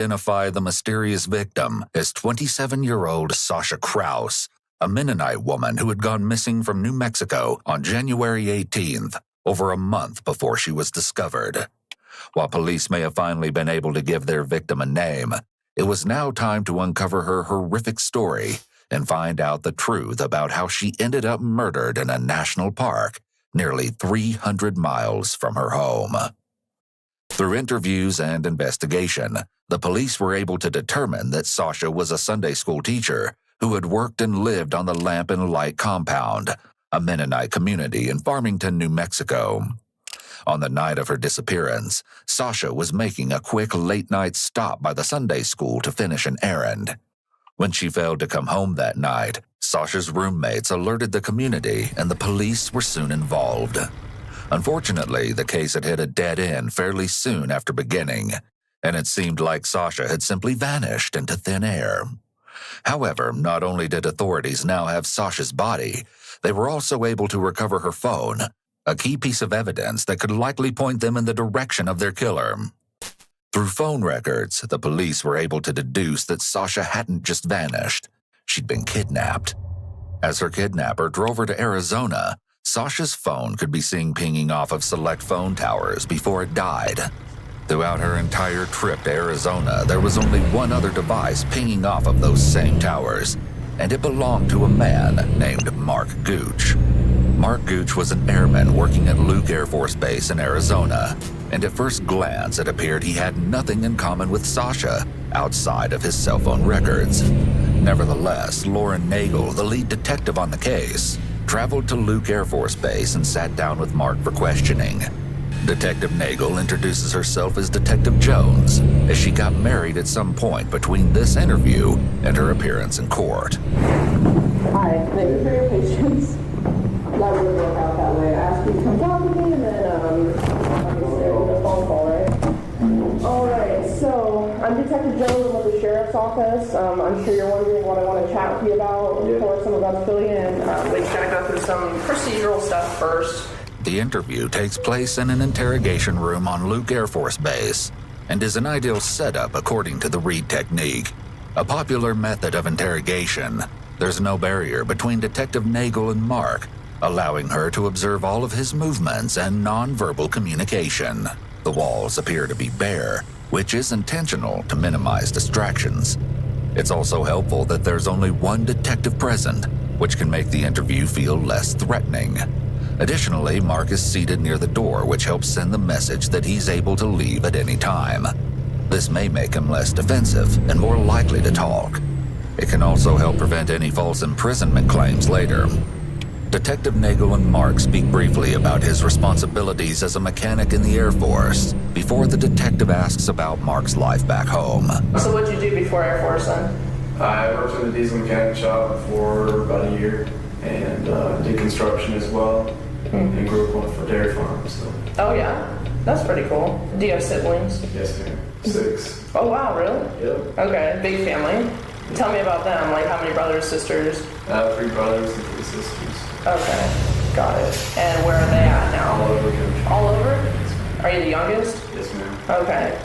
identify the mysterious victim as 27-year-old Sasha Kraus, a Mennonite woman who had gone missing from New Mexico on January 18th, over a month before she was discovered. While police may have finally been able to give their victim a name, it was now time to uncover her horrific story and find out the truth about how she ended up murdered in a national park nearly 300 miles from her home. Through interviews and investigation, the police were able to determine that Sasha was a Sunday school teacher who had worked and lived on the Lamp and Light compound, a Mennonite community in Farmington, New Mexico. On the night of her disappearance, Sasha was making a quick late-night stop by the Sunday school to finish an errand. When she failed to come home that night, Sasha's roommates alerted the community and the police were soon involved. Unfortunately, the case had hit a dead end fairly soon after beginning, and it seemed like Sasha had simply vanished into thin air. However, not only did authorities now have Sasha's body, they were also able to recover her phone, a key piece of evidence that could likely point them in the direction of their killer. Through phone records, the police were able to deduce that Sasha hadn't just vanished. She'd been kidnapped. As her kidnapper drove her to Arizona, Sasha's phone could be seen pinging off of select phone towers before it died. Throughout her entire trip to Arizona, there was only one other device pinging off of those same towers, and it belonged to a man named Mark Gooch. Mark Gooch was an airman working at Luke Air Force Base in Arizona, and at first glance it appeared he had nothing in common with Sasha outside of his cell phone records. Nevertheless, Lauren Nagel, the lead detective on the case, traveled to Luke Air Force Base and sat down with Mark for questioning. Detective Nagel introduces herself as Detective Jones, as she got married at some point between this interview and her appearance in court. Hi, thank you for your patience. That would work out that way. I asked you to come talk with me, and then obviously I did a phone call, right? All right, so I'm Detective Jones. I'm with the Sheriff's Office. I'm sure you're wondering what I want to chat with you about before some of us fill you in. We just gotta go through some procedural stuff first. The interview takes place in an interrogation room on Luke Air Force Base and is an ideal setup according to the Reed technique, a popular method of interrogation. There's no barrier between Detective Nagel and Mark, allowing her to observe all of his movements and nonverbal communication. The walls appear to be bare, which is intentional to minimize distractions. It's also helpful that there's only one detective present, which can make the interview feel less threatening. Additionally, Mark is seated near the door, which helps send the message that he's able to leave at any time. This may make him less defensive and more likely to talk. It can also help prevent any false imprisonment claims later. Detective Nagel and Mark speak briefly about his responsibilities as a mechanic in the Air Force before the detective asks about Mark's life back home. So what'd you do before Air Force then? I worked in the diesel mechanic shop for about a year and did construction as well. And grew up on a dairy farm. So. Oh yeah, that's pretty cool. Do you have siblings? Yes, ma'am. 6. Oh wow, really? Yep. Okay, big family. Tell me about them. Like how many brothers, sisters? I have 3 brothers and 3 sisters. Okay, got it. And where are they at now? All over the country. All over? Yes, ma'am. Are you the youngest? Yes, ma'am. Okay.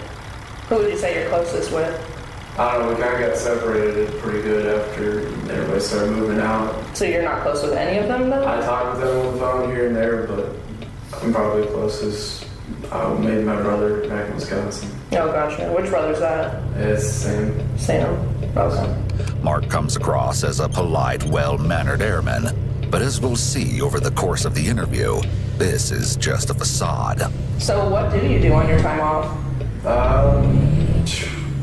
Who would you say you're closest with? I don't know, we kind of got separated pretty good after everybody started moving out. So you're not close with any of them though? I talk with them on the phone here and there, but I'm probably closest. Maybe my brother back in Wisconsin. Oh, gotcha. Which brother's that? It's Sam. Sam. Okay. Mark comes across as a polite, well-mannered airman, but as we'll see over the course of the interview, this is just a facade. So what do you do on your time off?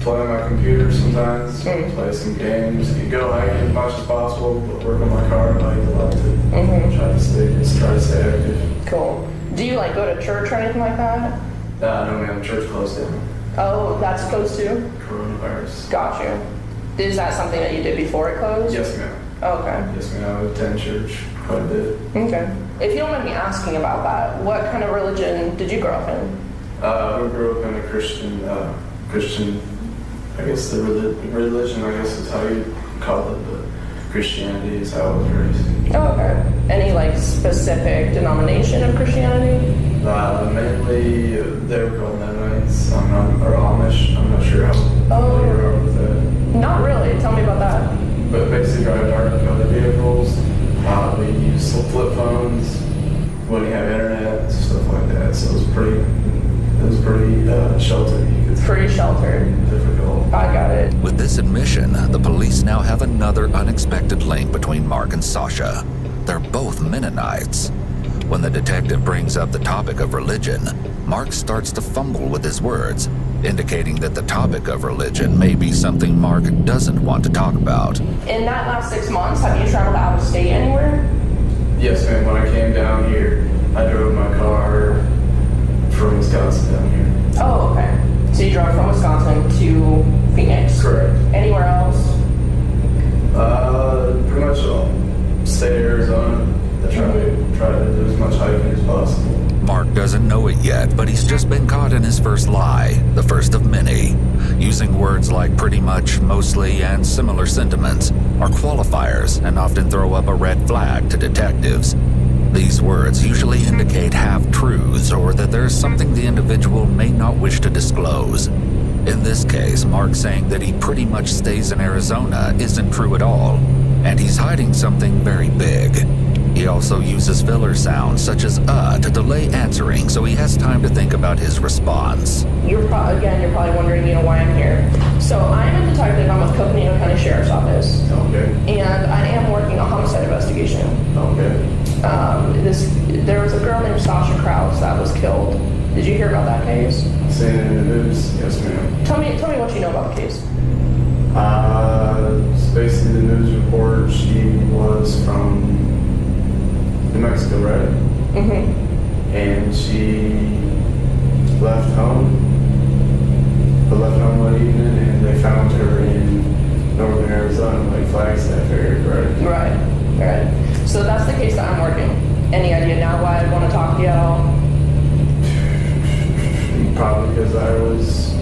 Play on my computer sometimes, play some games, go hiking as much as possible, but work on my car, I love to try to stay active. Cool. Do you like go to church or anything like that? No, man, church closed down. Oh, that's closed too? Coronavirus. Got you. Is that something that you did before it closed? Yes, ma'am. Okay. Yes, ma'am. I attend church quite a bit. Okay. If you don't mind me asking about that, what kind of religion did you grow up in? We grew up in a Christian, I guess the religion, I guess is how you call it, but Christianity is how I was raised. Oh, okay. Any like specific denomination of Christianity? Mainly, they were called Mennonites, or Amish, I'm not sure how. Oh, pretty sheltered. You could say. Pretty sheltered. Difficult. I got it. With this admission, the police now have another unexpected link between Mark and Sasha. They're both Mennonites. When the detective brings up the topic of religion, Mark starts to fumble with his words, indicating that the topic of religion may be something Mark doesn't want to talk about. In that last 6 months, have you traveled out of state anywhere? Yes, ma'am. When I came down here, I drove my car from Wisconsin down here. Oh, okay. So you drove from Wisconsin to Phoenix? Correct. Anywhere else? Pretty much all. State of Arizona. I try to do as much hiking as possible. Mark doesn't know it yet, but he's just been caught in his first lie, the first of many. Using words like pretty much, mostly, and similar sentiments are qualifiers and often throw up a red flag to detectives. These words usually indicate half-truths or that there's something the individual may not wish to disclose. In this case, Mark saying that he pretty much stays in Arizona isn't true at all, and he's hiding something very big. He also uses filler sounds such as to delay answering, so he has time to think about his response. You're probably wondering, why I'm here. So I'm a detective. I'm with Coconino County Sheriff's Office. Okay. And I am working a homicide investigation. Okay. There was a girl named Sasha Krause that was killed. Did you hear about that case? Seen it in the news. Yes, ma'am. Tell me what you know about the case. It's basically the news report. She was from New Mexico, right? Mm-hmm. And she left home one evening, and they found her in northern Arizona, like Flagstaff area, right? Right. So that's the case that I'm working. Any idea now why I want to talk to you at all? Probably because I was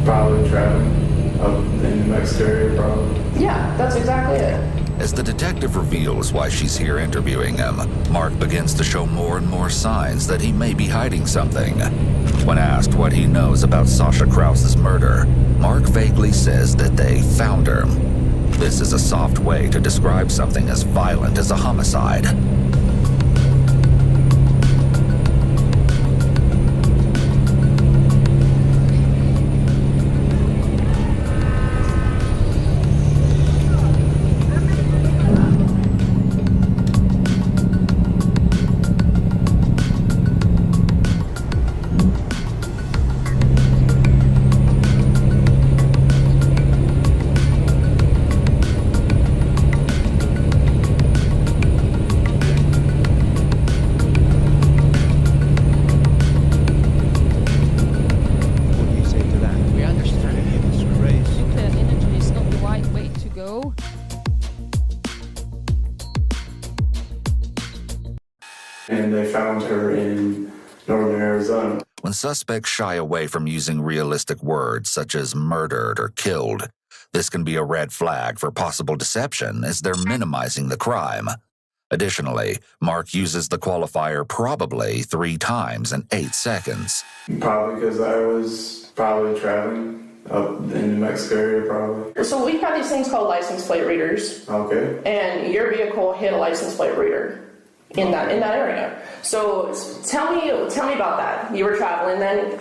probably traveling up in the New Mexico area, probably. Yeah, that's exactly it. As the detective reveals why she's here interviewing him, Mark begins to show more and more signs that he may be hiding something. When asked what he knows about Sasha Krause's murder, Mark vaguely says that they found her. This is a soft way to describe something as violent as a homicide. And they found her in northern Arizona. When suspects shy away from using realistic words such as murdered or killed, this can be a red flag for possible deception as they're minimizing the crime. Additionally, Mark uses the qualifier probably 3 times in 8 seconds. Probably because I was probably traveling up in the New Mexico area, probably. So we've got these things called license plate readers. Okay. And your vehicle hit a license plate reader in that area. So tell me about that. You were traveling then.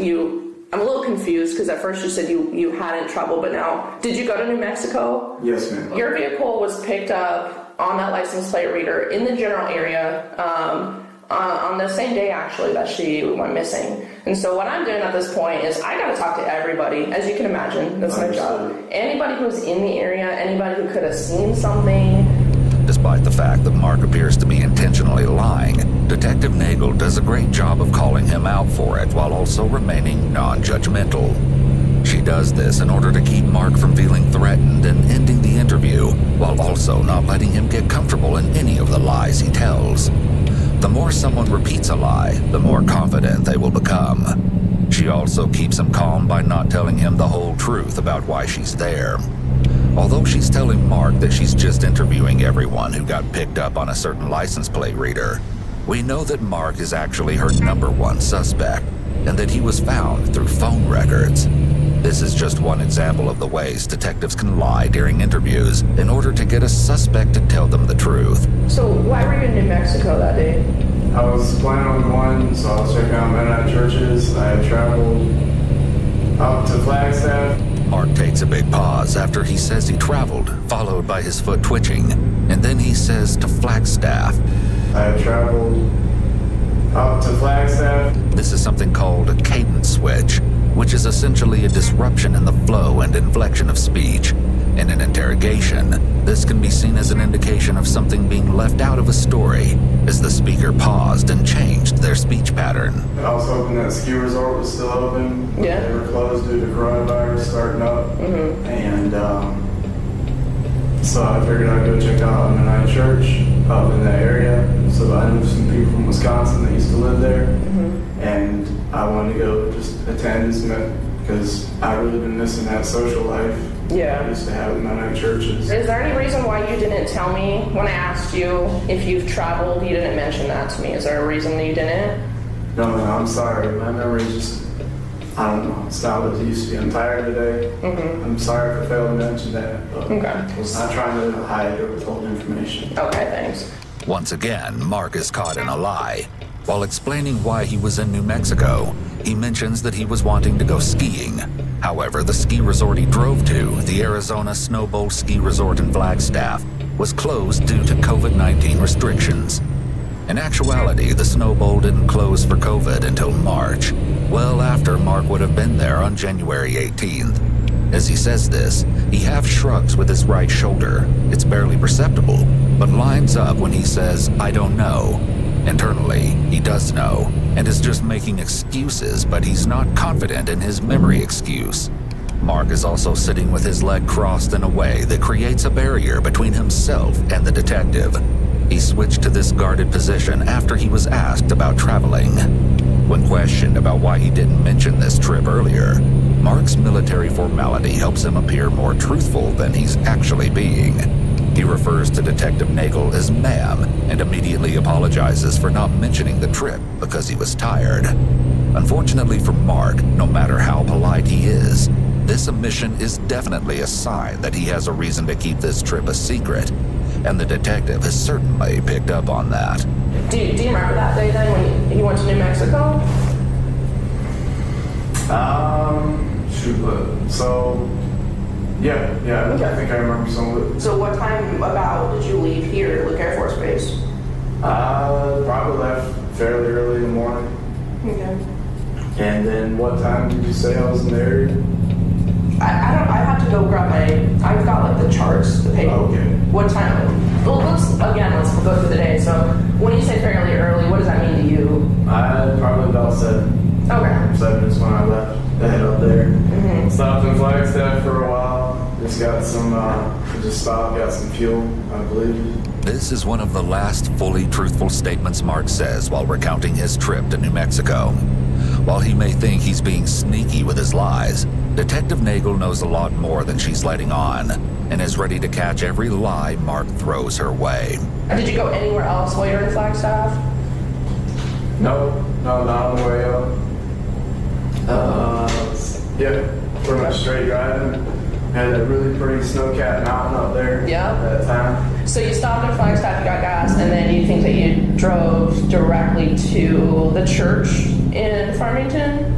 I'm a little confused because at first you said you hadn't traveled, but now did you go to New Mexico? Yes, ma'am. Your vehicle was picked up on that license plate reader in the general area on the same day actually that she went missing. And so what I'm doing at this point is I got to talk to everybody, as you can imagine. That's my job. Anybody who's in the area, anybody who could have seen something. Despite the fact that Mark appears to be intentionally lying, Detective Nagel does a great job of calling him out for it while also remaining non-judgmental. She does this in order to keep Mark from feeling threatened and ending the interview, while also not letting him get comfortable in any of the lies he tells. The more someone repeats a lie, the more confident they will become. She also keeps him calm by not telling him the whole truth about why she's there. Although she's telling Mark that she's just interviewing everyone who got picked up on a certain license plate reader, we know that Mark is actually her #1 suspect, and that he was found through phone records. This is just one example of the ways detectives can lie during interviews in order to get a suspect to tell them the truth. So why were you in New Mexico that day? I was planning on going, so I was checking out Mennonite churches. I had traveled up to Flagstaff. Mark takes a big pause after he says he traveled, followed by his foot twitching, and then he says to Flagstaff. I had traveled up to Flagstaff. This is something called a cadence switch, which is essentially a disruption in the flow and inflection of speech. In an interrogation, this can be seen as an indication of something being left out of a story, as the speaker paused and changed their speech pattern. I was hoping that ski resort was still open. Yeah. They were closed due to coronavirus starting up. And so I figured I'd go check out a Mennonite church up in that area. So I knew some people from Wisconsin that used to live there. And I wanted to go just attend because I really been missing that social life I Yeah. used to have in Mennonite churches. Is there any reason why you didn't tell me when I asked you if you've traveled? You didn't mention that to me. Is there a reason that you didn't? No, I'm sorry. My memory just, I don't know. It's not what it used to be. I'm tired today. I'm sorry for failing to mention that. But Okay. I was not trying to hide or withhold information. Okay, thanks. Once again, Mark is caught in a lie. While explaining why he was in New Mexico, he mentions that he was wanting to go skiing. However, the ski resort he drove to, the Arizona Snow Bowl Ski Resort in Flagstaff, was closed due to COVID-19 restrictions. In actuality, the Snow Bowl didn't close for COVID until March, well after Mark would have been there on January 18th. As he says this, he half shrugs with his right shoulder. It's barely perceptible, but lines up when he says, "I don't know." Internally, he does know, and is just making excuses, but he's not confident in his memory excuse. Mark is also sitting with his leg crossed in a way that creates a barrier between himself and the detective. He switched to this guarded position after he was asked about traveling. When questioned about why he didn't mention this trip earlier, Mark's military formality helps him appear more truthful than he's actually being. He refers to Detective Nagel as ma'am and immediately apologizes for not mentioning the trip because he was tired. Unfortunately for Mark, no matter how polite he is, this omission is definitely a sign that he has a reason to keep this trip a secret, and the detective has certainly picked up on that. Do you remember that day then when you went to New Mexico? Yeah, Okay. I think I remember some of it. So what time about did you leave here, Luke Air Force Base? Probably left fairly early in the morning. Okay. And then what time did you say I was in the area? I have to go grab I've got like the charts, the paper. Okay. What time? Well, let's go through the day. So when you say fairly early, what does that mean to you? Probably about 7. Okay. 7 is when I left to head up there. Stopped in Flagstaff for a while. Just got got some fuel, I believe. This is one of the last fully truthful statements Mark says while recounting his trip to New Mexico. While he may think he's being sneaky with his lies, Detective Nagel knows a lot more than she's letting on, and is ready to catch every lie Mark throws her way. Did you go anywhere else while you're in Flagstaff? No, not on the way up. Yeah, pretty much straight driving. Had a really pretty snow-capped mountain up there. Yeah. At that time. So you stopped in Flagstaff, you got gas, and then you think that you drove directly to the church in Farmington?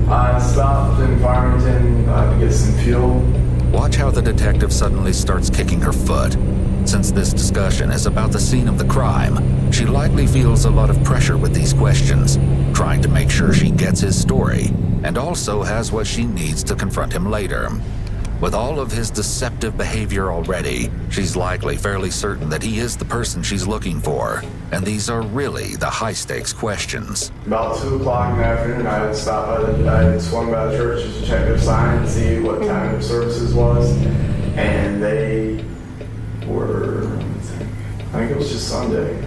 I stopped in Farmington to get some fuel. Watch how the detective suddenly starts kicking her foot. Since this discussion is about the scene of the crime, she likely feels a lot of pressure with these questions, trying to make sure she gets his story, and also has what she needs to confront him later. With all of his deceptive behavior already, she's likely fairly certain that he is the person she's looking for, and these are really the high-stakes questions. About 2 o'clock in the afternoon, I had swung by the church just to check their sign and see what time their services was, and they were, I think it was just Sunday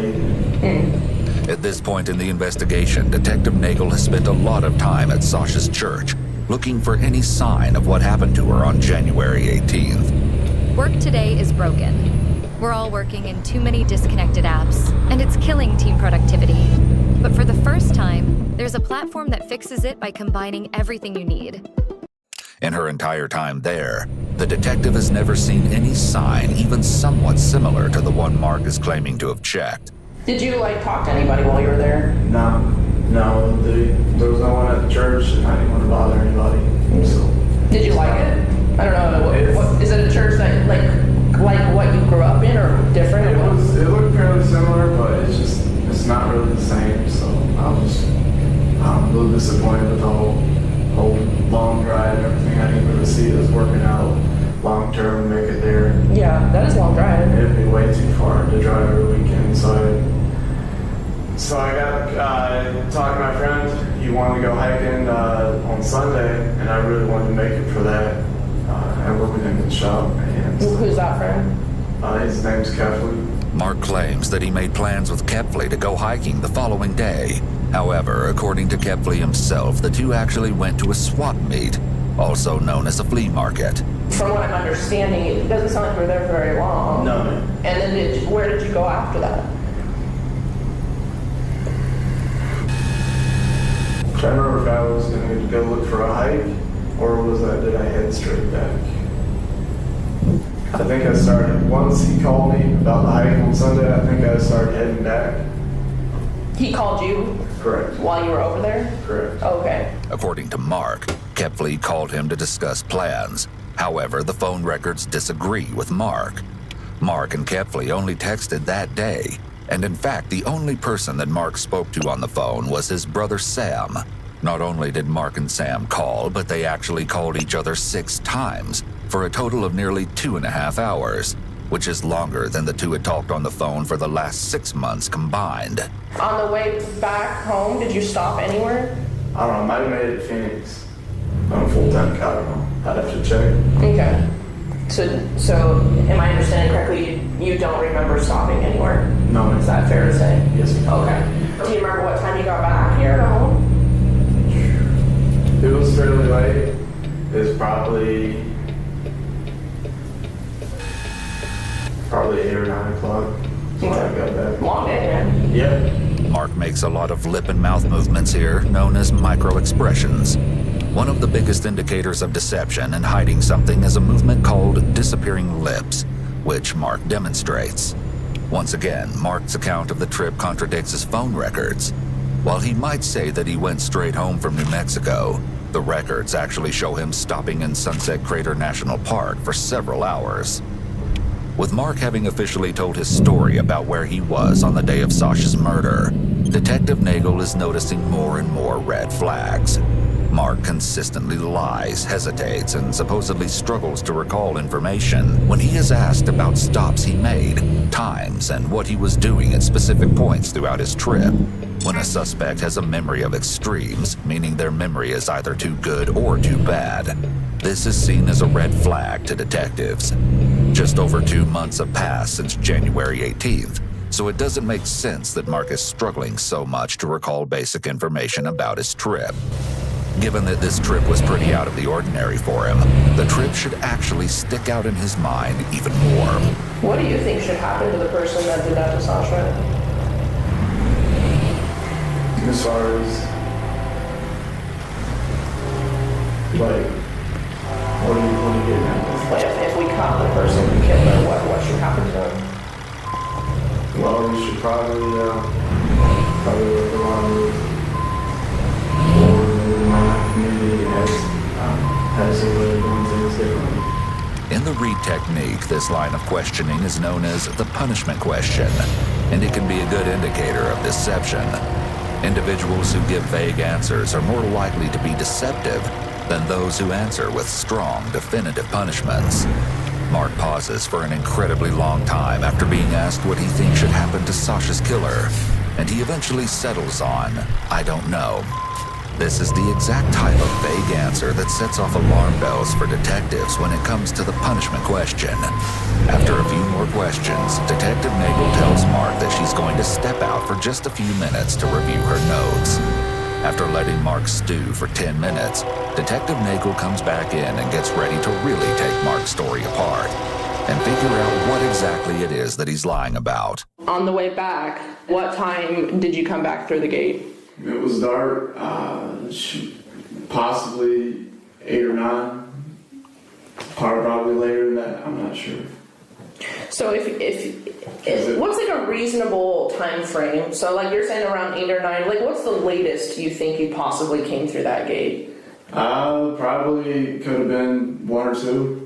evening. At this point in the investigation, Detective Nagel has spent a lot of time at Sasha's church, looking for any sign of what happened to her on January 18th. Work today is broken. We're all working in too many disconnected apps, and it's killing team productivity. But for the first time, there's a platform that fixes it by combining everything you need. In her entire time there, the detective has never seen any sign even somewhat similar to the one Mark is claiming to have checked. Did you like talk to anybody while you were there? No, there was no one at the church, and I didn't want to bother anybody. So Did you like it? I don't know. What is it a church that like what you grew up in or different? it looked fairly similar, but it's not really the same. So I'm a little disappointed with the whole long drive and everything. I didn't really see it as working out long term to make it there. Yeah, that is a long drive. It'd be way too far to drive every weekend, so I got talking to my friend. He wanted to go hiking on Sunday, and I really wanted to make it for that. I work with him in the shop, and Who's that friend? his name's Kefley. Mark claims that he made plans with Kepfley to go hiking the following day. However, according to Kepfley himself, the two actually went to a swap meet, also known as a flea market. From what I'm understanding, it doesn't sound like you were there for very long. No, man. And then where did you go after that? I can't remember if I was going to go look for a hike, or did I head straight back? I think I started, once he called me about the hike on Sunday, I think I started heading back. He called you Correct. while you were over there? Correct. Okay. According to Mark, Kepfley called him to discuss plans. However, the phone records disagree with Mark. Mark and Kepfley only texted that day, and in fact, the only person that Mark spoke to on the phone was his brother Sam. Not only did Mark and Sam call, but they actually called each other 6 times, for a total of nearly 2.5 hours, which is longer than the two had talked on the phone for the last 6 months combined. On the way back home, did you stop anywhere? I don't know, I might have made it to Phoenix. I'm a full-time cop, I don't know. I'd have to check. Okay. So am I understanding correctly, you don't remember stopping anywhere? No, Is that fair to say? Yes, ma'am. Okay. Do you remember what time you got back here to home? It was fairly late. It was probably 8 or 9 o'clock. So I got back. Long day, man. Yep. Mark makes a lot of lip and mouth movements here, known as micro-expressions. One of the biggest indicators of deception and hiding something is a movement called disappearing lips, which Mark demonstrates. Once again, Mark's account of the trip contradicts his phone records. While he might say that he went straight home from New Mexico, the records actually show him stopping in Sunset Crater National Park for several hours. With Mark having officially told his story about where he was on the day of Sasha's murder, Detective Nagel is noticing more and more red flags. Mark consistently lies, hesitates, and supposedly struggles to recall information when he is asked about stops he made, times, and what he was doing at specific points throughout his trip. When a suspect has a memory of extremes, meaning their memory is either too good or too bad, this is seen as a red flag to detectives. Just over 2 months have passed since January 18th, so it doesn't make sense that Mark is struggling so much to recall basic information about his trip. Given that this trip was pretty out of the ordinary for him, the trip should actually stick out in his mind even more. What do you think should happen to the person that did that to Sasha? As far as, like, what are you getting at? Like if we caught the person who killed her, what should happen to them? Well, we should probably work around with my community has a way of doing things differently. In the Reed technique, this line of questioning is known as the punishment question, and it can be a good indicator of deception. Individuals who give vague answers are more likely to be deceptive than those who answer with strong, definitive punishments. Mark pauses for an incredibly long time after being asked what he thinks should happen to Sasha's killer, and he eventually settles on, "I don't know." This is the exact type of vague answer that sets off alarm bells for detectives when it comes to the punishment question. After a few more questions, Detective Nagel tells Mark that she's going to step out for just a few minutes to review her notes. After letting Mark stew for 10 minutes, Detective Nagel comes back in and gets ready to really take Mark's story apart and figure out what exactly it is that he's lying about. On the way back, what time did you come back through the gate? It was dark, possibly 8 or 9. Probably later than that, I'm not sure. So what's like a reasonable time frame? So like you're saying around 8 or 9, like what's the latest you think you possibly came through that gate? Probably could have been 1 or 2.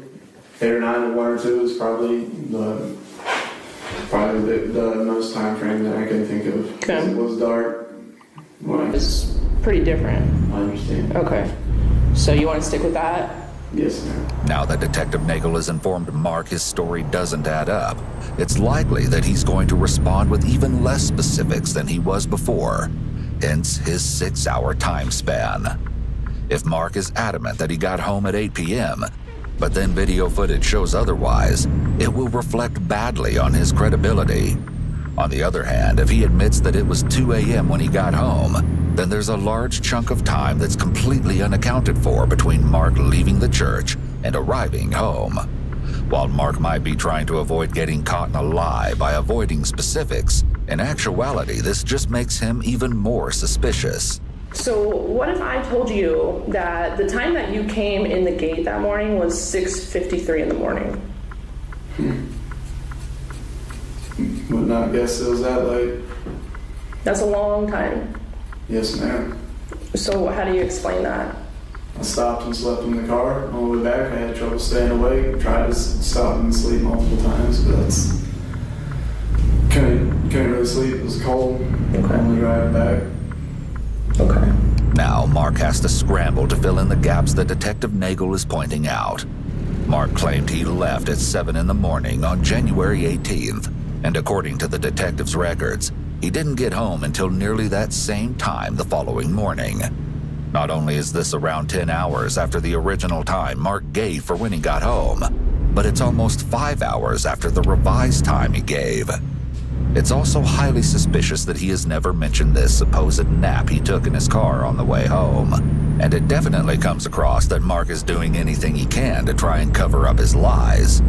8 or 9 to 1 or 2 is probably the most time frame that I can think of. Okay. It was dark. It's pretty different. I understand. Okay. So you want to stick with that? Yes, ma'am. Now that Detective Nagel has informed Mark his story doesn't add up, it's likely that he's going to respond with even less specifics than he was before, hence his 6-hour time span. If Mark is adamant that he got home at 8 p.m., but then video footage shows otherwise, it will reflect badly on his credibility. On the other hand, if he admits that it was 2 a.m. when he got home, then there's a large chunk of time that's completely unaccounted for between Mark leaving the church and arriving home. While Mark might be trying to avoid getting caught in a lie by avoiding specifics, in actuality, this just makes him even more suspicious. So what if I told you that the time that you came in the gate that morning was 6:53 in the morning? Would not guess it was that late. That's a long time. Yes, ma'am. So how do you explain that? I stopped and slept in the car. On the way back, I had trouble staying awake. Tried to stop and sleep multiple times, but couldn't really sleep. It was cold. Okay. Only driving back. Okay. Now, Mark has to scramble to fill in the gaps that Detective Nagel is pointing out. Mark claimed he left at 7 in the morning on January 18th, and according to the detective's records, he didn't get home until nearly that same time the following morning. Not only is this around 10 hours after the original time Mark gave for when he got home, but it's almost 5 hours after the revised time he gave. It's also highly suspicious that he has never mentioned this supposed nap he took in his car on the way home. And it definitely comes across that Mark is doing anything he can to try and cover up his lies.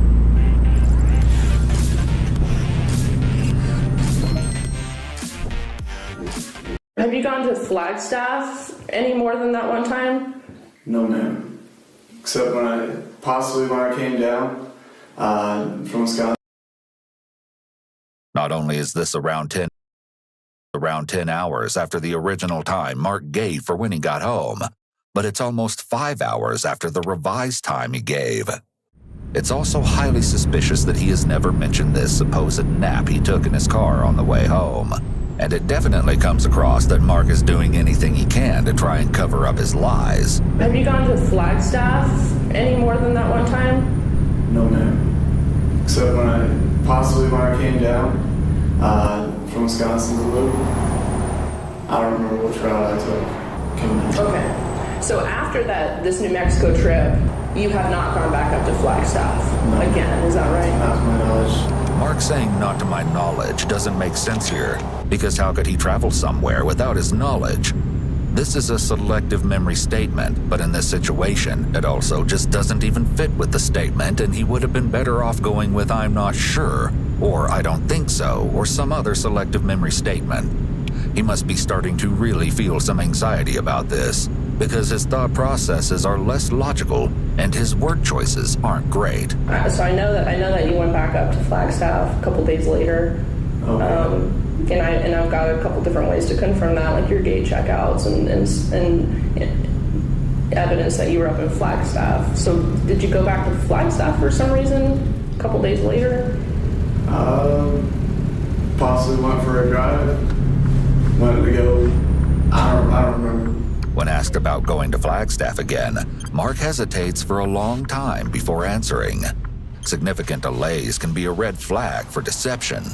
Have you gone to Flagstaff any more than that one time? No, ma'am. Except when I came down from Wisconsin. Not only is this around 10 hours after the original time Mark gave for when he got home, but it's almost 5 hours after the revised time he gave. It's also highly suspicious that he has never mentioned this supposed nap he took in his car on the way home. And it definitely comes across that Mark is doing anything he can to try and cover up his lies. Have you gone to Flagstaff any more than that one time? No, ma'am. Except when I came down from Wisconsin to Luke. I don't remember which route I took. Okay. So after this New Mexico trip, you have not gone back up to Flagstaff again, is that right? Not to my knowledge. Mark saying not to my knowledge doesn't make sense here, because how could he travel somewhere without his knowledge? This is a selective memory statement, but in this situation, it also just doesn't even fit with the statement, and he would have been better off going with "I'm not sure," or "I don't think so," or some other selective memory statement. He must be starting to really feel some anxiety about this, because his thought processes are less logical and his word choices aren't great. So I know that you went back up to Flagstaff a couple days later. Okay. And I've got a couple different ways to confirm that, like your gate checkouts and evidence that you were up in Flagstaff. So did you go back to Flagstaff for some reason a couple days later? Possibly went for a drive. Went to go. I don't remember. When asked about going to Flagstaff again, Mark hesitates for a long time before answering. Significant delays can be a red flag for deception.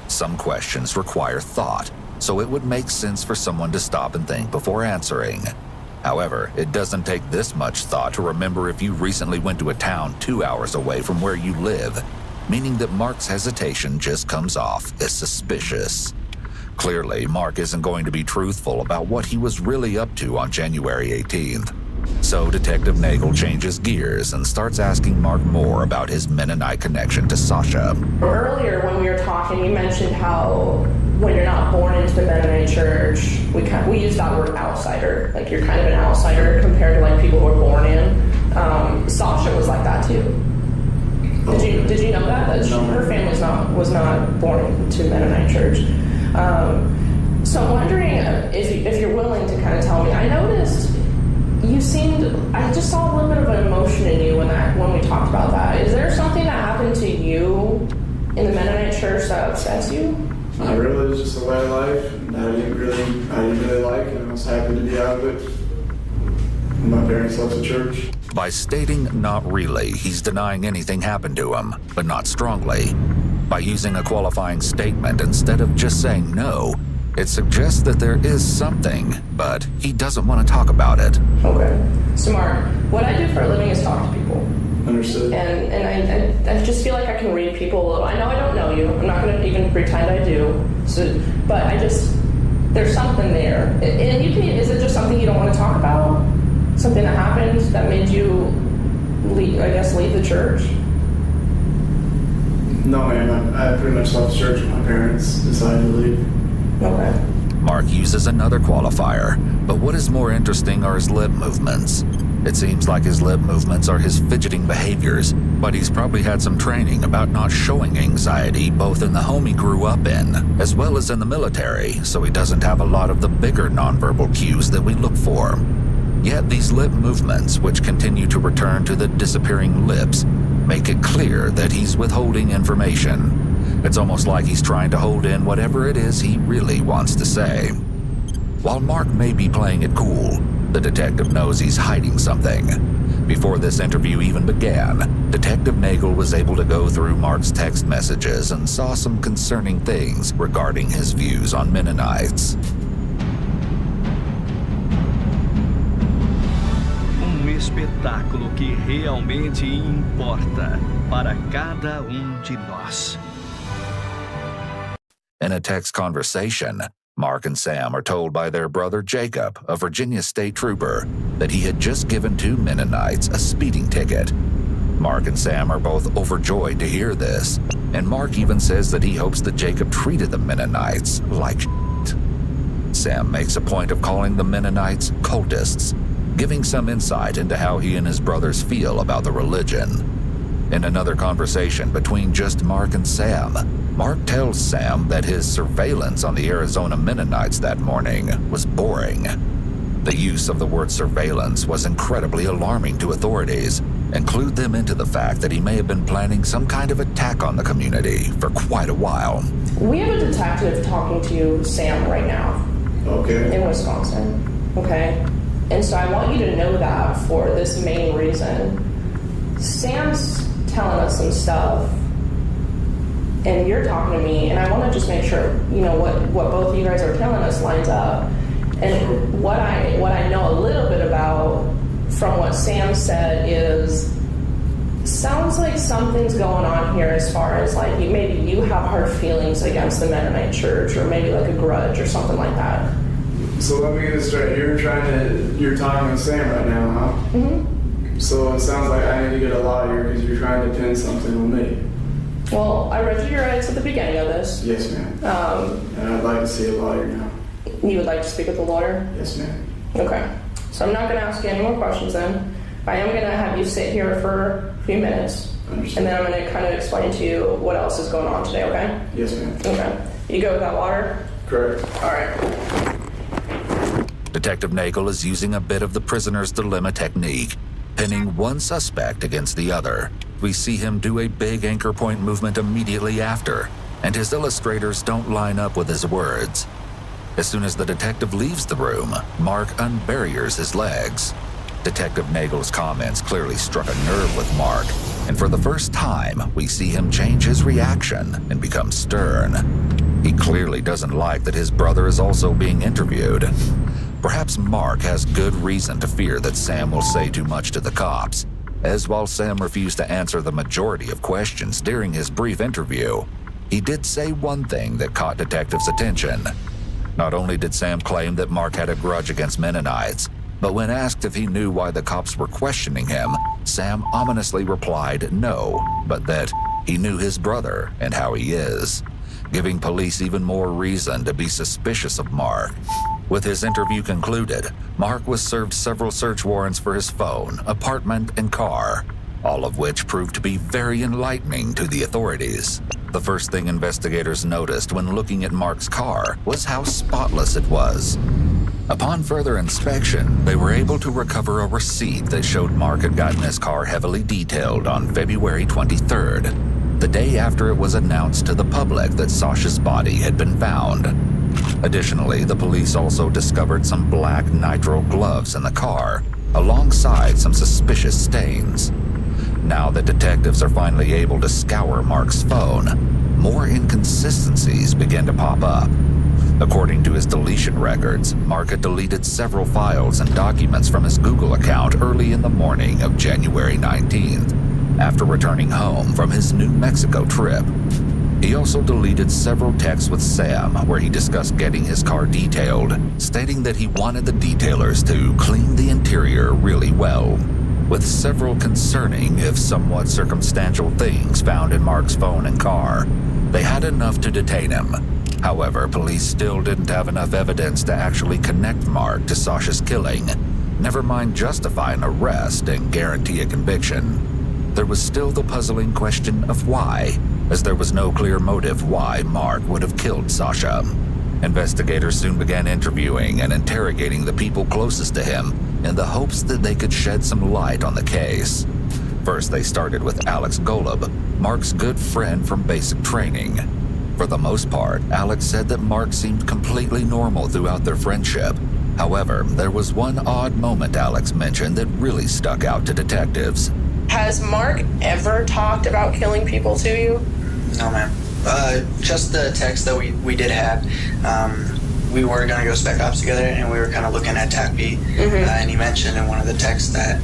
Some questions require thought, so it would make sense for someone to stop and think before answering. However, it doesn't take this much thought to remember if you recently went to a town 2 hours away from where you live, meaning that Mark's hesitation just comes off as suspicious. Clearly, Mark isn't going to be truthful about what he was really up to on January 18th. So Detective Nagel changes gears and starts asking Mark more about his Mennonite connection to Sasha. Earlier when we were talking, you mentioned how when you're not born into the Mennonite church, we use that word outsider. Like you're kind of an outsider compared to like people who are born in. Sasha was like that too. Did you know that? that No. her was not born to Mennonite church. So I'm wondering if you're willing to kind of tell me. I noticed I just saw a little bit of an emotion in you when we talked about that. Is there something that happened to you in the Mennonite church that upsets you? Not really, it's just a way of life, and I didn't really like, and I was happy to be out of it. My parents left the church. By stating not really, he's denying anything happened to him, but not strongly. By using a qualifying statement instead of just saying no, it suggests that there is something, but he doesn't want to talk about it. Okay. So Mark, what I do for a living is talk to people. Understood. And I just feel like I can read people a little. I know I don't know you. I'm not going to even pretend I do. So, but there's something there. And is it just something you don't want to talk about? Something that happened that made you leave the church? No, ma'am, I pretty much left the church when my parents decided to leave. Okay. Mark uses another qualifier, but what is more interesting are his lip movements. It seems like his lip movements are his fidgeting behaviors, but he's probably had some training about not showing anxiety both in the home he grew up in, as well as in the military, so he doesn't have a lot of the bigger nonverbal cues that we look for. Yet these lip movements, which continue to return to the disappearing lips, make it clear that he's withholding information. It's almost like he's trying to hold in whatever it is he really wants to say. While Mark may be playing it cool, the detective knows he's hiding something. Before this interview even began, Detective Nagel was able to go through Mark's text messages and saw some concerning things regarding his views on Mennonites. Espetáculo que realmente importa para cada de nós. In a text conversation, Mark and Sam are told by their brother Jacob, a Virginia state trooper, that he had just given 2 Mennonites a speeding ticket. Mark and Sam are both overjoyed to hear this, and Mark even says that he hopes that Jacob treated the Mennonites like shit. Sam makes a point of calling the Mennonites cultists, giving some insight into how he and his brothers feel about the religion. In another conversation between just Mark and Sam, Mark tells Sam that his surveillance on the Arizona Mennonites that morning was boring. The use of the word surveillance was incredibly alarming to authorities, and clued them into the fact that he may have been planning some kind of attack on the community for quite a while. We have a detective talking to Sam right now Okay. in Wisconsin. Okay? And so I want you to know that for this main reason. Sam's telling us some stuff, and you're talking to me, and I want to just make sure, what both of you guys are telling us lines up. And what I know a little bit about from what Sam said sounds like something's going on here as far as like maybe you have hard feelings against the Mennonite church, or maybe like a grudge or something like that. So let me get this straight. You're talking to Sam right now, huh? Mm-hmm. So it sounds like I need to get a lawyer because you're trying to pin something on me. Well, I read your rights at the beginning of this. Yes, ma'am. And I'd like to see a lawyer now. You would like to speak with the lawyer? Yes, ma'am. Okay. So I'm not going to ask you any more questions then. I am going to have you sit here for a few minutes. Understood. And then I'm going to kind of explain to you what else is going on today, okay? Yes, ma'am. Okay. You go with that water? Correct. All right. Detective Nagel is using a bit of the prisoner's dilemma technique, pinning one suspect against the other. We see him do a big anchor point movement immediately after, and his illustrators don't line up with his words. As soon as the detective leaves the room, Mark unbarriers his legs. Detective Nagel's comments clearly struck a nerve with Mark, and for the first time, we see him change his reaction and become stern. He clearly doesn't like that his brother is also being interviewed. Perhaps Mark has good reason to fear that Sam will say too much to the cops, as while Sam refused to answer the majority of questions during his brief interview, he did say one thing that caught detectives' attention. Not only did Sam claim that Mark had a grudge against Mennonites, but when asked if he knew why the cops were questioning him, Sam ominously replied no, but that he knew his brother and how he is, giving police even more reason to be suspicious of Mark. With his interview concluded, Mark was served several search warrants for his phone, apartment, and car. all of which proved to be very enlightening to the authorities. The first thing investigators noticed when looking at Mark's car was how spotless it was. Upon further inspection, they were able to recover a receipt that showed Mark had gotten his car heavily detailed on February 23rd, the day after it was announced to the public that Sasha's body had been found. Additionally, the police also discovered some black nitrile gloves in the car, alongside some suspicious stains. Now that detectives are finally able to scour Mark's phone, more inconsistencies begin to pop up. According to his deletion records, Mark had deleted several files and documents from his Google account early in the morning of January 19th, after returning home from his New Mexico trip. He also deleted several texts with Sam where he discussed getting his car detailed, stating that he wanted the detailers to clean the interior really well. With several concerning, if somewhat circumstantial things found in Mark's phone and car, they had enough to detain him. However, police still didn't have enough evidence to actually connect Mark to Sasha's killing, never mind justify an arrest and guarantee a conviction. There was still the puzzling question of why, as there was no clear motive why Mark would have killed Sasha. Investigators soon began interviewing and interrogating the people closest to him in the hopes that they could shed some light on the case. First, they started with Alex Golub, Mark's good friend from basic training. For the most part, Alex said that Mark seemed completely normal throughout their friendship. However, there was one odd moment Alex mentioned that really stuck out to detectives. Has Mark ever talked about killing people to you? No, ma'am. Just the text that we did have. We were going to go spec ops together, and we were kind of looking at TACP, and he mentioned in one of the texts that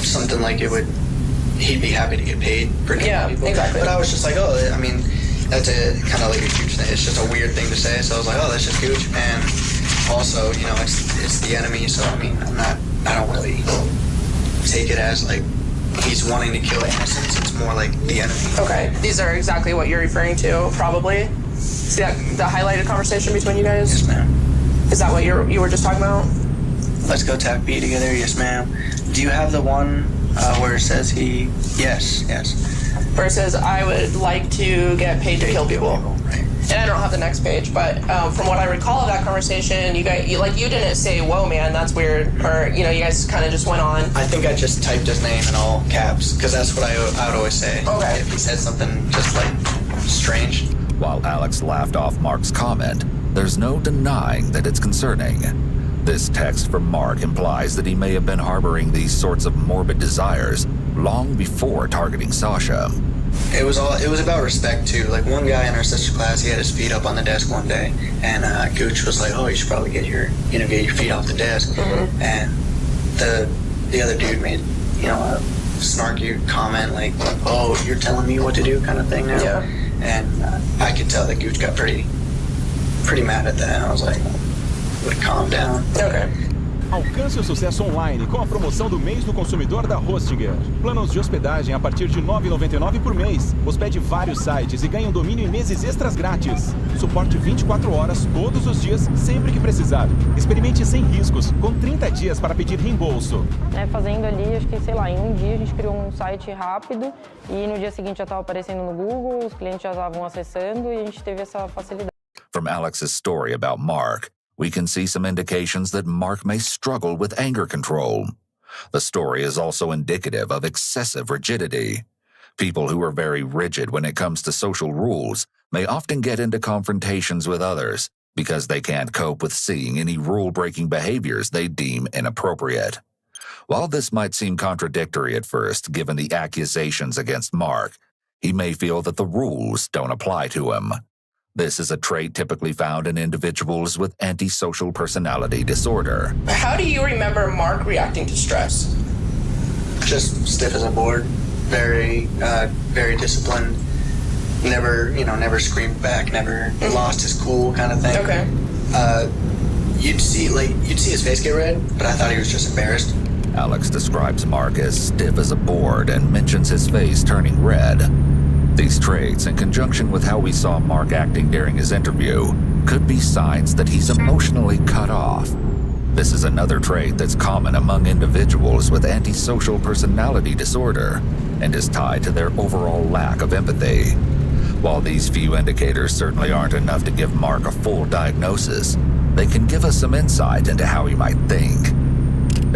something like he'd be happy to get paid for killing people. Exactly. But I was just like, oh, I mean, that's a kind of like a huge thing. It's just a weird thing to say. So I was like, oh, that's just huge. And also, you know, it's the enemy. So I mean, I don't really take it as like he's wanting to kill innocents. It's more like the enemy. Okay. These are exactly what you're referring to, probably. See that the highlighted conversation between you guys? Yes, ma'am. Is that what you were just talking about? Let's go TACP together. Yes, ma'am. Do you have the one where it says he? Yes. Where it says, I would like to get paid to kill people. Right. And I don't have the next page, but from what I recall of that conversation, you didn't say, whoa, man, that's weird. Or, you guys kind of just went on. I think I just typed his name in all caps, because that's what I would always say. Okay. If he said something just like strange. While Alex laughed off Mark's comment, there's no denying that it's concerning. This text from Mark implies that he may have been harboring these sorts of morbid desires long before targeting Sasha. It was about respect too. Like one guy in our sister class, he had his feet up on the desk one day, and Gooch was like, "Oh, you should probably get your feet off the desk." Mm-hmm. And the other dude made a snarky comment like, "Oh, you're telling me what to do," kind of thing now. Yeah. And I could tell that Gooch got pretty mad at that. I was like, would calm down. Okay. Alcance o sucesso online com a promoção do mês do consumidor da Hostinger. Planos de hospedagem a partir de R$ 9,99 por mês. Hospede vários sites e ganhe um domínio em meses extras grátis. Suporte 24 horas, todos os dias, sempre que precisar. Experimente sem riscos, com 30 dias para pedir reembolso. Fazendo ali, acho que, sei lá, em um dia a gente criou um site rápido e no dia seguinte já estava aparecendo no Google, os clientes já estavam acessando e a gente teve essa facilidade. From Alex's story about Mark, we can see some indications that Mark may struggle with anger control. The story is also indicative of excessive rigidity. People who are very rigid when it comes to social rules may often get into confrontations with others because they can't cope with seeing any rule-breaking behaviors they deem inappropriate. While this might seem contradictory at first, given the accusations against Mark, he may feel that the rules don't apply to him. This is a trait typically found in individuals with antisocial personality disorder. How do you remember Mark reacting to stress? Just stiff as a board, very disciplined. Never screamed back, never lost his cool, kind of thing. Okay. You'd see his face get red, but I thought he was just embarrassed. Alex describes Mark as stiff as a board and mentions his face turning red. These traits, in conjunction with how we saw Mark acting during his interview, could be signs that he's emotionally cut off. This is another trait that's common among individuals with antisocial personality disorder and is tied to their overall lack of empathy. While these few indicators certainly aren't enough to give Mark a full diagnosis, they can give us some insight into how he might think.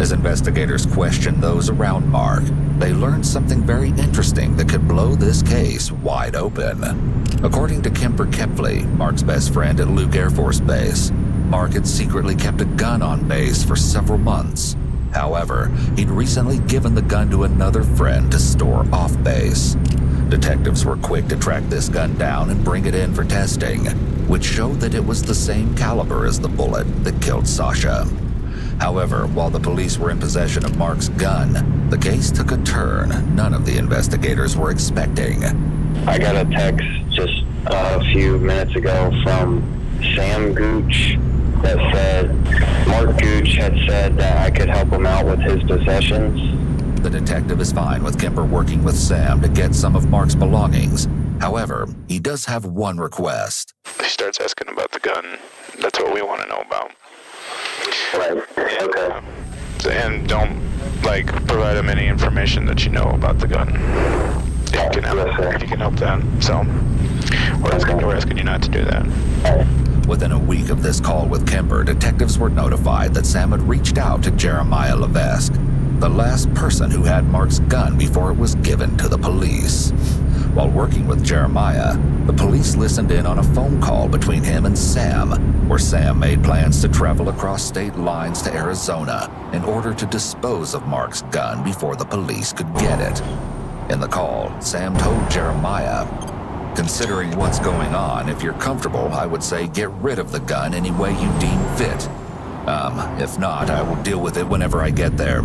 As investigators question those around Mark, they learn something very interesting that could blow this case wide open. According to Kemper Kepley, Mark's best friend at Luke Air Force Base, Mark had secretly kept a gun on base for several months. However, he'd recently given the gun to another friend to store off base. Detectives were quick to track this gun down and bring it in for testing, which showed that it was the same caliber as the bullet that killed Sasha. However, while the police were in possession of Mark's gun, the case took a turn none of the investigators were expecting. I got a text just a few minutes ago from Sam Gooch that said Mark Gooch had said that I could help him out with his possessions. The detective is fine with Kemper working with Sam to get some of Mark's belongings. However, he does have one request. He starts asking about the gun. That's what we want to know about. Right. Okay. And don't, provide him any information that you know about the gun. If you can help that. So, we're asking you not to do that. Within a week of this call with Kemper, detectives were notified that Sam had reached out to Jeremiah Levesque, the last person who had Mark's gun before it was given to the police. While working with Jeremiah, the police listened in on a phone call between him and Sam, where Sam made plans to travel across state lines to Arizona in order to dispose of Mark's gun before the police could get it. In the call, Sam told Jeremiah, "Considering what's going on, if you're comfortable, I would say get rid of the gun any way you deem fit. If not, I will deal with it whenever I get there."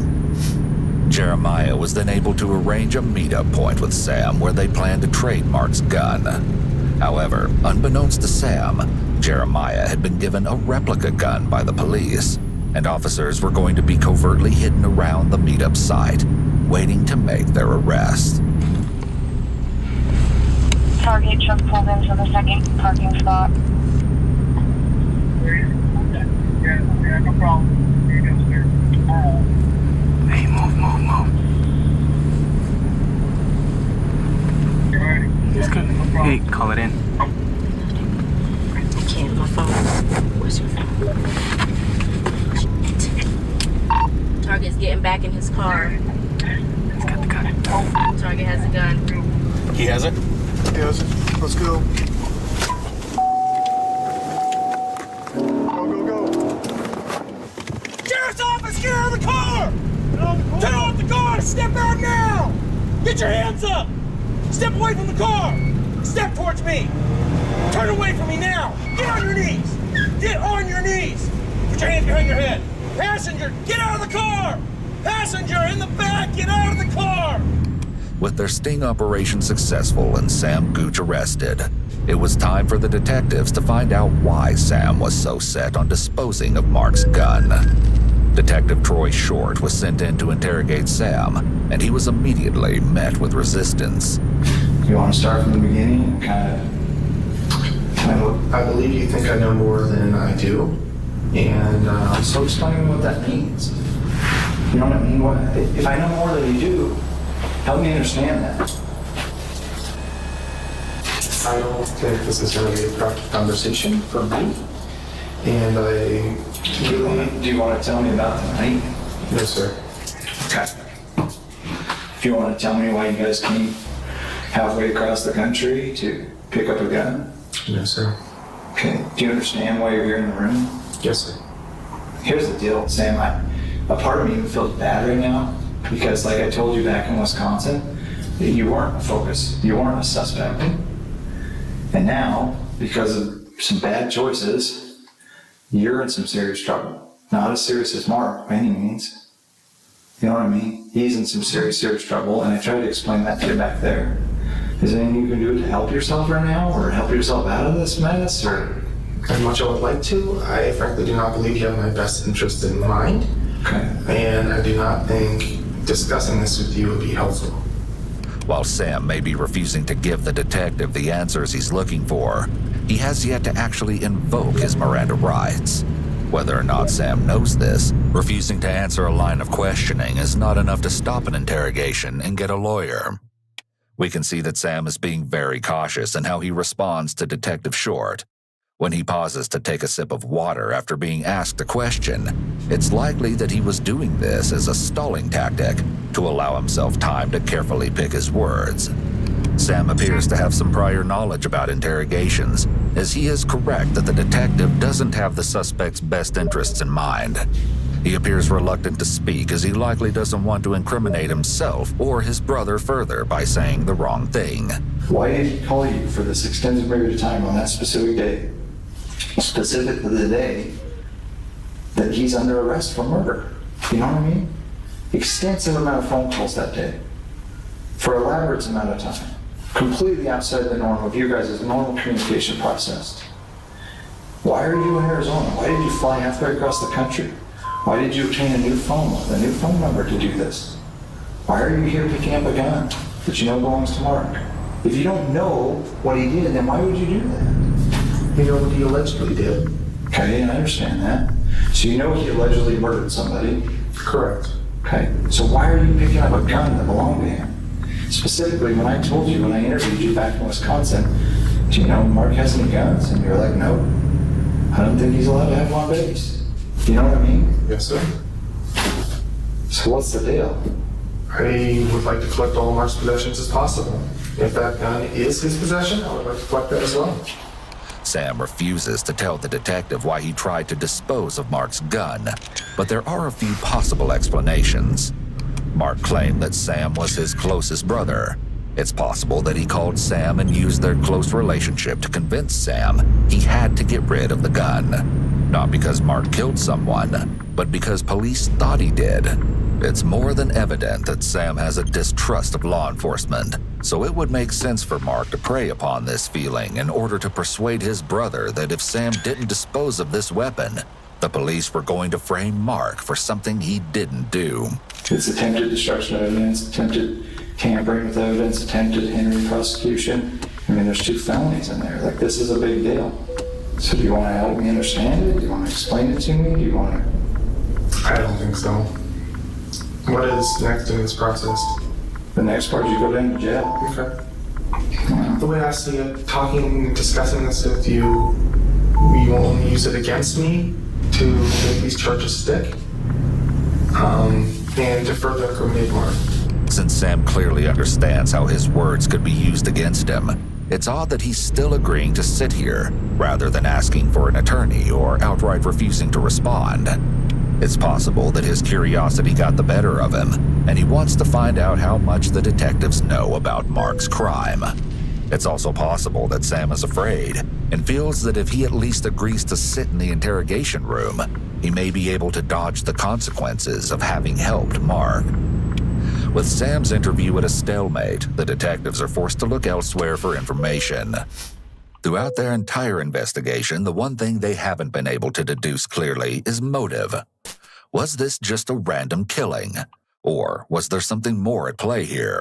Jeremiah was then able to arrange a meetup point with Sam where they planned to trade Mark's gun. However, unbeknownst to Sam, Jeremiah had been given a replica gun by the police, and officers were going to be covertly hidden around the meetup site, waiting to make their arrest. Target just pulled into the second parking spot. Yeah, no problem. Here you go, sir. Hey, move. You ready? It's good. No problem. Hey, call it in. I can't. My phone. Where's your phone? Target's getting back in his car. He's got the gun. Target has a gun. He has it? Yes, let's go. Go. Sheriff's office, get out of the car! Get off the car! Step out now! Get your hands up! Step away from the car! Step towards me! Turn away from me now! Get on your knees! Get on your knees! Put your hands behind your head! Passenger, get out of the car! Passenger in the back, get out of the car! With their sting operation successful and Sam Gooch arrested, it was time for the detectives to find out why Sam was so set on disposing of Mark's gun. Detective Troy Short was sent in to interrogate Sam, and he was immediately met with resistance. You want to start from the beginning? I believe you think I know more than I do, and So explain what that means. You know what I mean? If I know more than you do, help me understand that. I don't think this is going to be a productive conversation for me. And Do you want to tell me about tonight? No, sir. Okay. If you want to tell me why you guys came halfway across the country to pick up a gun? No, sir. Okay. Do you understand why you're here in the room? Yes, sir. Here's the deal, Sam. A part of me even feels bad right now because, like I told you back in Wisconsin, that you weren't a focus. You weren't a suspect. And now, because of some bad choices, you're in some serious trouble. Not as serious as Mark by any means. You know what I mean? He's in some serious trouble, and I tried to explain that to you back there. Is there anything you can do to help yourself right now, or help yourself out of this mess, or? As much as I would like to, I frankly do not believe you have my best interest in mind. Okay. And I do not think discussing this with you would be helpful. While Sam may be refusing to give the detective the answers he's looking for, he has yet to actually invoke his Miranda rights. Whether or not Sam knows this, refusing to answer a line of questioning is not enough to stop an interrogation and get a lawyer. We can see that Sam is being very cautious in how he responds to Detective Short. When he pauses to take a sip of water after being asked a question, it's likely that he was doing this as a stalling tactic to allow himself time to carefully pick his words. Sam appears to have some prior knowledge about interrogations, as he is correct that the detective doesn't have the suspect's best interests in mind. He appears reluctant to speak as he likely doesn't want to incriminate himself or his brother further by saying the wrong thing. Why did he call you for this extended period of time on that specific day? Specifically the day that he's under arrest for murder. You know what I mean? Extensive amount of phone calls that day. For elaborate amount of time. Completely outside the norm of you guys' normal communication process. Why are you in Arizona? Why did you fly halfway across the country? Why did you obtain a new phone number to do this? Why are you here picking up a gun that you know belongs to Mark? If you don't know what he did, then why would you do that? You know what he allegedly did. Okay, I understand that. So you know he allegedly murdered somebody? Correct. Okay, so why are you picking up a gun that belonged to him? Specifically, when I told you, when I interviewed you back in Wisconsin, do you know Mark has any guns? And you're like, no, I don't think he's allowed to have one on base. You know what I mean? Yes, sir. So what's the deal? I would like to collect all Mark's possessions as possible. If that gun is his possession, I would like to collect that as well. Sam refuses to tell the detective why he tried to dispose of Mark's gun, but there are a few possible explanations. Mark claimed that Sam was his closest brother. It's possible that he called Sam and used their close relationship to convince Sam he had to get rid of the gun. Not because Mark killed someone, but because police thought he did. It's more than evident that Sam has a distrust of law enforcement, so it would make sense for Mark to prey upon this feeling in order to persuade his brother that if Sam didn't dispose of this weapon, the police were going to frame Mark for something he didn't do. It's attempted destruction of evidence, attempted tampering with evidence, attempted hindering prosecution. I mean, there's 2 felonies in there. Like, this is a big deal. So do you want to help me understand it? Do you want to explain it to me? Do you want to... I don't think so. What is next in this process? The next part is you go down to jail. Okay. The way I see it, discussing this with you, you will only use it against me to make these charges stick, and to further incriminate Mark. Since Sam clearly understands how his words could be used against him, it's odd that he's still agreeing to sit here rather than asking for an attorney or outright refusing to respond. It's possible that his curiosity got the better of him, and he wants to find out how much the detectives know about Mark's crime. It's also possible that Sam is afraid and feels that if he at least agrees to sit in the interrogation room, he may be able to dodge the consequences of having helped Mark. With Sam's interview at a stalemate, the detectives are forced to look elsewhere for information. Throughout their entire investigation, the one thing they haven't been able to deduce clearly is motive. Was this just a random killing? Or was there something more at play here?